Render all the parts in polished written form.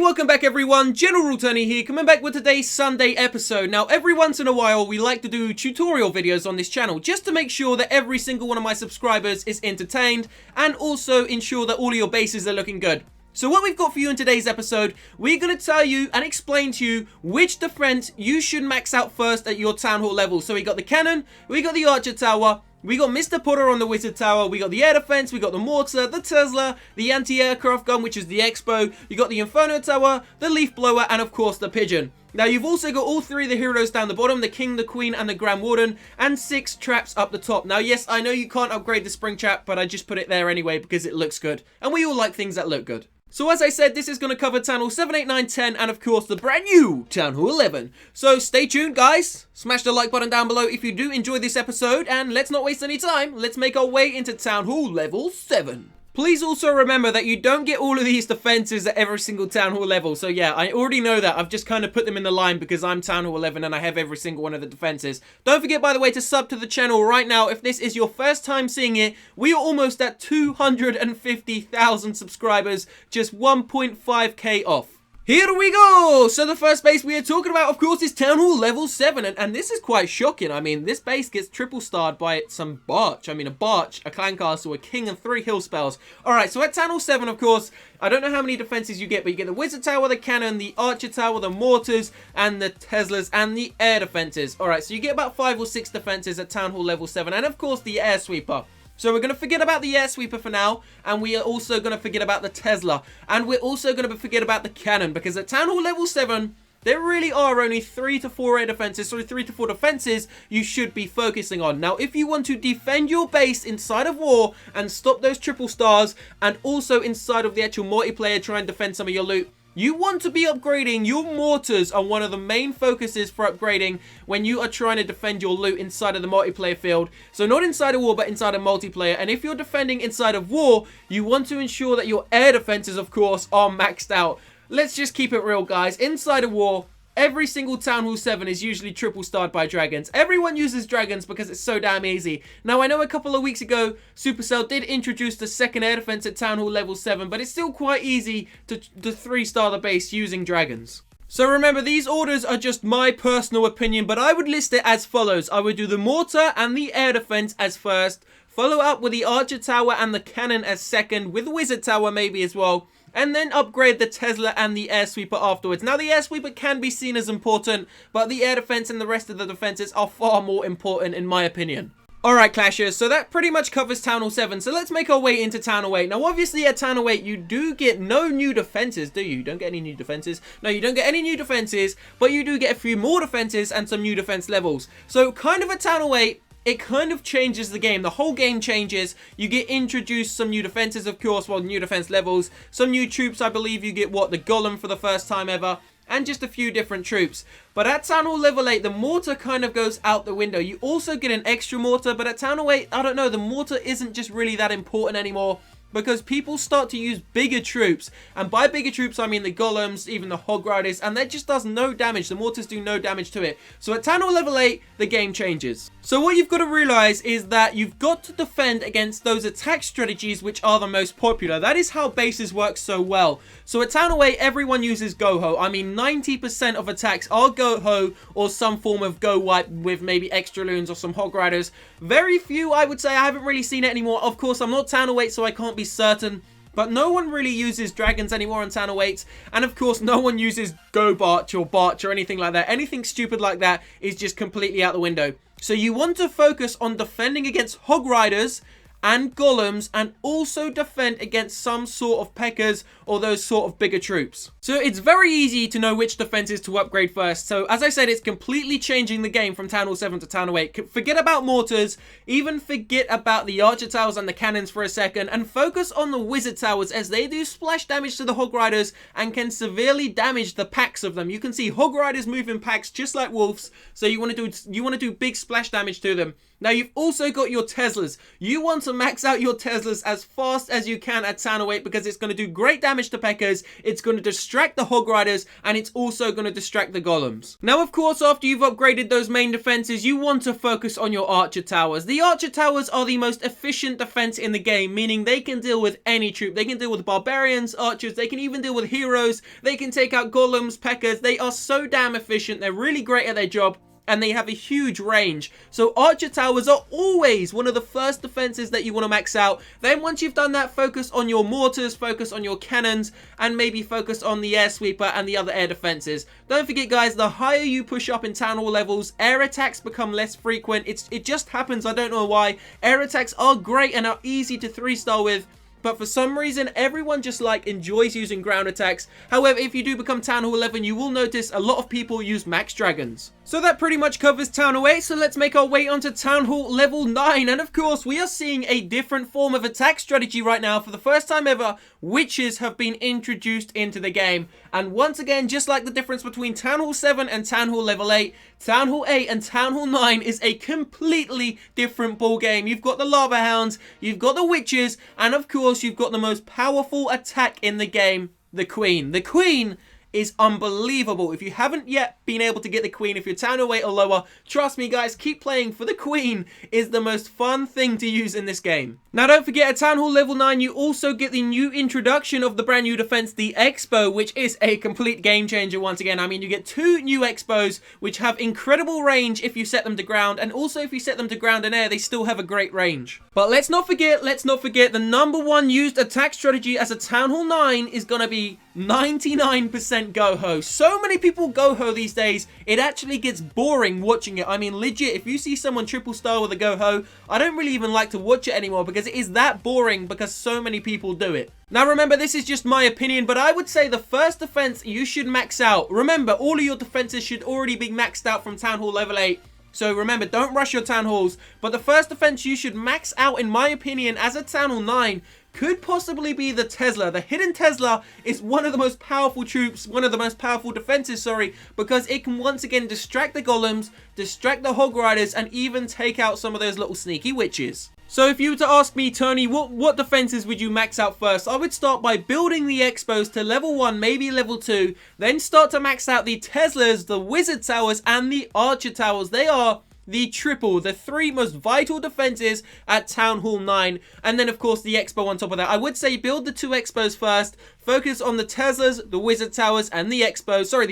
Welcome back everyone, General Tony here, coming back with today's Sunday episode. Now every once in a while we like to do tutorial videos on this channel just to make sure that every single one of my subscribers is entertained and also ensure that all of your bases are looking good. So what we've got for you in today's episode, we're going to tell you and explain to you which defense you should max out first at your Town Hall level. So we got the cannon, we got the archer tower, we got Mr. Potter on the wizard tower, we got the air defense, we got the mortar, the Tesla, the anti-aircraft gun, which is the Expo, you got the inferno tower, the leaf blower, and of course the pigeon. Now you've also got all three of the heroes down the bottom, the king, the queen, and the grand warden, and 6 traps up the top. Now yes, I know you can't upgrade the spring trap, but I just put it there anyway because it looks good, and we all like things that look good. So as I said, this is going to cover Town Hall 7, 8, 9, 10, and of course the brand new Town Hall 11. So stay tuned guys, smash the like button down below if you do enjoy this episode, and let's not waste any time, let's make our way into Town Hall level 7. Please also remember that you don't get all of these defenses at every single Town Hall level. So yeah, I already know that. I've just kind of put them in the line because I'm Town Hall 11 and I have every single one of the defenses. Don't forget, by the way, to sub to the channel right now. If this is your first time seeing it, we are almost at 250,000 subscribers, just 1.5k off. Here we go! So the first base we are talking about, of course, is Town Hall level 7. And this is quite shocking. I mean, this base gets triple starred by some Barch. I mean, a Barch, a Clan Castle, a King, and 3 Hill Spells. Alright, so at Town Hall 7, of course, I don't know how many defenses you get, but you get the Wizard Tower, the Cannon, the Archer Tower, the Mortars, and the Teslas, and the Air Defenses. Alright, so you get about 5 or 6 defenses at Town Hall level 7. And, of course, the Air Sweeper. So we're going to forget about the Air Sweeper for now, and we are also going to forget about the Tesla, and we're also going to forget about the Cannon, because at Town Hall level 7, there really are only 3 to 4 air defenses, sorry, 3 to 4 defenses you should be focusing on. Now, if you want to defend your base inside of war and stop those triple stars, and also inside of the actual multiplayer try and defend some of your loot, you want to be upgrading your mortars are one of the main focuses for upgrading when you are trying to defend your loot inside of the multiplayer field. So not inside of war, but inside of multiplayer. And if you're defending inside of war, you want to ensure that your air defenses, of course, are maxed out. Let's just keep it real, guys. Inside of war, every single Town Hall 7 is usually triple starred by dragons. Everyone uses dragons because it's so damn easy. Now, I know a couple of weeks ago, Supercell did introduce the second air defense at Town Hall level 7, but it's still quite easy to 3-star the base using dragons. So remember, these orders are just my personal opinion, but I would list it as follows. I would do the mortar and the air defense as first, follow up with the archer tower and the cannon as second, with the wizard tower maybe as well, and then upgrade the Tesla and the air sweeper afterwards. Now, the air sweeper can be seen as important, but the air defense and the rest of the defenses are far more important in my opinion. Alright, Clashers, so that pretty much covers Town Hall 7, so let's make our way into Town Hall 8. Now, obviously, at Town Hall 8, you do get no new defenses, do you? You don't get any new defenses. No, you don't get any new defenses, but you do get a few more defenses and some new defense levels. So, kind of at Town Hall 8, it kind of changes the game. The whole game changes. You get introduced some new defenses, of course, well, new defense levels. Some new troops, I believe you get, what, the Golem for the first time ever. And just a few different troops. But at Town Hall level 8, the mortar kind of goes out the window. You also get an extra mortar, but at Town Hall 8, I don't know, the mortar isn't just really that important anymore, because people start to use bigger troops. And by bigger troops, I mean the golems, even the hog riders, and that just does no damage. The mortars do no damage to it. So at Town Hall level 8, the game changes. So what you've got to realize is that you've got to defend against those attack strategies which are the most popular. That is how bases work so well. So at Town Hall 8, everyone uses Go-Ho. I mean, 90% of attacks are Go-Ho or some form of Go-Wipe with maybe extra loons or some hog riders. Very few, I would say. I haven't really seen it anymore. Of course, I'm not Town Hall 8, so I can't be certain, but no one really uses dragons anymore on Town Hall 8, and of course no one uses Go Barch or anything like that. Anything stupid like that is just completely out the window. So you want to focus on defending against hog riders and golems, and also defend against some sort of P.E.K.K.A.s or those sort of bigger troops. So it's very easy to know which defenses to upgrade first. So as I said, it's completely changing the game from Town Hall 7 to Town Hall 8. Forget about mortars, even forget about the archer towers and the cannons for a second, and focus on the wizard towers, as they do splash damage to the hog riders and can severely damage the packs of them. You can see hog riders move in packs just like wolves, so you want to do big splash damage to them. Now you've also got your Teslas. You want to max out your Teslas as fast as you can at Town Hall 8 because it's going to do great damage to P.E.K.K.A.s, it's going to distract the Hog Riders, and it's also going to distract the Golems. Now, of course, after you've upgraded those main defenses, you want to focus on your Archer Towers. The Archer Towers are the most efficient defense in the game, meaning they can deal with any troop. They can deal with barbarians, archers, they can even deal with heroes, they can take out Golems, P.E.K.K.A.s. They are so damn efficient, they're really great at their job, and they have a huge range. So Archer Towers are always one of the first defenses that you want to max out. Then once you've done that, focus on your mortars, focus on your cannons, and maybe focus on the air sweeper and the other air defenses. Don't forget, guys, the higher you push up in Town Hall levels, air attacks become less frequent. It just happens, I don't know why. Air attacks are great and are easy to 3-star with, but for some reason, everyone just enjoys using ground attacks. However, if you do become Town Hall 11, you will notice a lot of people use max dragons. So that pretty much covers Town Hall 8, so let's make our way onto Town Hall level 9. And of course, we are seeing a different form of attack strategy right now. For the first time ever, witches have been introduced into the game. And once again, just like the difference between Town Hall 7 and Town Hall level 8, Town Hall 8 and Town Hall 9 is a completely different ball game. You've got the Lava Hounds, you've got the witches, and of course, you've got the most powerful attack in the game, the Queen. The Queen is unbelievable. If you haven't yet been able to get the Queen, if you're Town Hall 8 or lower, trust me, guys, keep playing, for the Queen is the most fun thing to use in this game. Now, don't forget, at Town Hall level 9, you also get the new introduction of the brand new defense, the Expo, which is a complete game changer once again. I mean, you get 2 new Expos, which have incredible range if you set them to ground, and also if you set them to ground and air, they still have a great range. But let's not forget, the #1 used attack strategy as a Town Hall 9 is gonna be 99% Go-Ho. So many people Go-Ho these days, it actually gets boring watching it. I mean, legit, if you see someone triple star with a Go-Ho, I don't really even like to watch it anymore because it is that boring because so many people do it. Now remember, this is just my opinion, but I would say the first defense you should max out. Remember, all of your defenses should already be maxed out from Town Hall level 8. So remember, don't rush your Town Halls. But the first defense you should max out, in my opinion, as a Town Hall 9, could possibly be the Tesla. The hidden Tesla is one of the most powerful troops, one of the most powerful defenses, sorry, because it can once again distract the Golems, distract the Hog Riders, and even take out some of those little sneaky witches. So if you were to ask me, Tony, what defenses would you max out first? I would start by building the Expos to level 1, maybe level 2, then start to max out the Teslas, the Wizard Towers, and the Archer Towers. They are the 3 most vital defenses at Town Hall 9, and then of course the Expo on top of that. I would say build the 2 Expos first, focus on the Teslas, the Wizard Towers, and the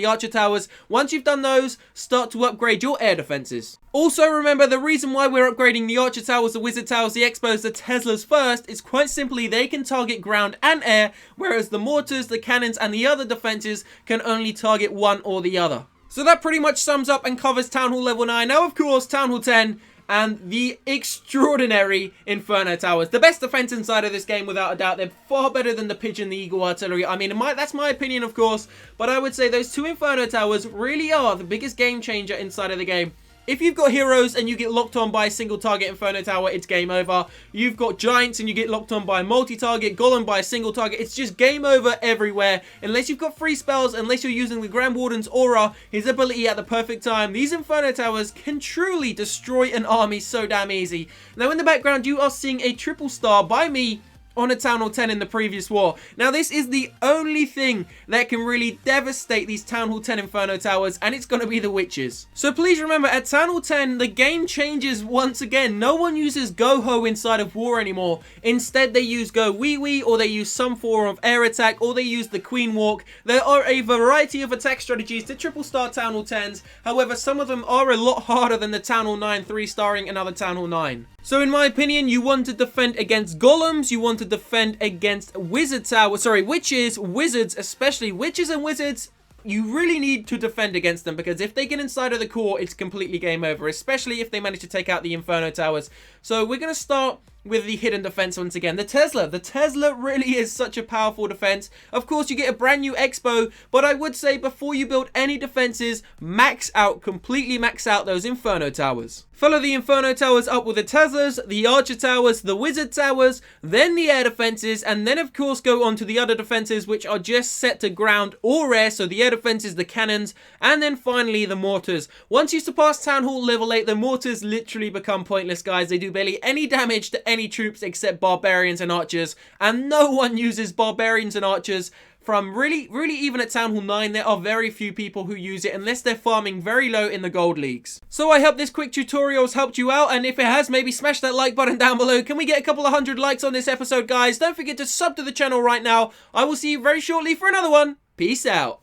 Archer Towers. Once you've done those, start to upgrade your air defenses. Also remember, the reason why we're upgrading the Archer Towers, the Wizard Towers, the Expos, the Teslas first is quite simply they can target ground and air, whereas the mortars, the cannons, and the other defenses can only target one or the other. So that pretty much sums up and covers Town Hall level 9. Now, of course, Town Hall 10 and the extraordinary Inferno Towers. The best defense inside of this game, without a doubt. They're far better than the Pigeon, the Eagle Artillery. I mean, that's my opinion, of course. But I would say those 2 Inferno Towers really are the biggest game changer inside of the game. If you've got heroes and you get locked on by a single target Inferno Tower, it's game over. You've got giants and you get locked on by a multi-target, golem by a single target, it's just game over everywhere. Unless you've got free spells, unless you're using the Grand Warden's aura, his ability at the perfect time, these Inferno Towers can truly destroy an army so damn easy. Now in the background, you are seeing a triple star by me on a Town Hall 10 in the previous war. Now this is the only thing that can really devastate these Town Hall 10 Inferno Towers, and it's going to be the witches. So please remember, at Town Hall 10 the game changes once again. No one uses Go-Ho inside of war anymore. Instead they use Go Wee Wee, or they use some form of air attack, or they use the Queen Walk. There are a variety of attack strategies to triple star Town Hall 10s. However, some of them are a lot harder than the Town Hall 9 3-starring another Town Hall 9. So in my opinion, you want to defend against golems, you want to defend against witches, wizards, especially witches and wizards. You really need to defend against them, because if they get inside of the core, it's completely game over, especially if they manage to take out the Inferno Towers. So we're going to start with the hidden defense once again. The Tesla. The Tesla really is such a powerful defense. Of course, you get a brand new Expo, but I would say before you build any defenses, completely max out those Inferno Towers. Follow the Inferno Towers up with the Teslas, the Archer Towers, the Wizard Towers, then the air defenses, and then of course go on to the other defenses, which are just set to ground or air, so the air defenses, the cannons, and then finally the mortars. Once you surpass Town Hall level 8, the mortars literally become pointless, guys. They do barely any damage to any troops except barbarians and archers, and no one uses barbarians and archers. From really even at Town Hall 9, there are very few people who use it unless they're farming very low in the gold leagues. So I hope this quick tutorial has helped you out, and if it has, maybe smash that like button down below. Can we get a couple of 100 likes on this episode, guys? Don't forget to sub to the channel right now. I will see you very shortly for another one. Peace out.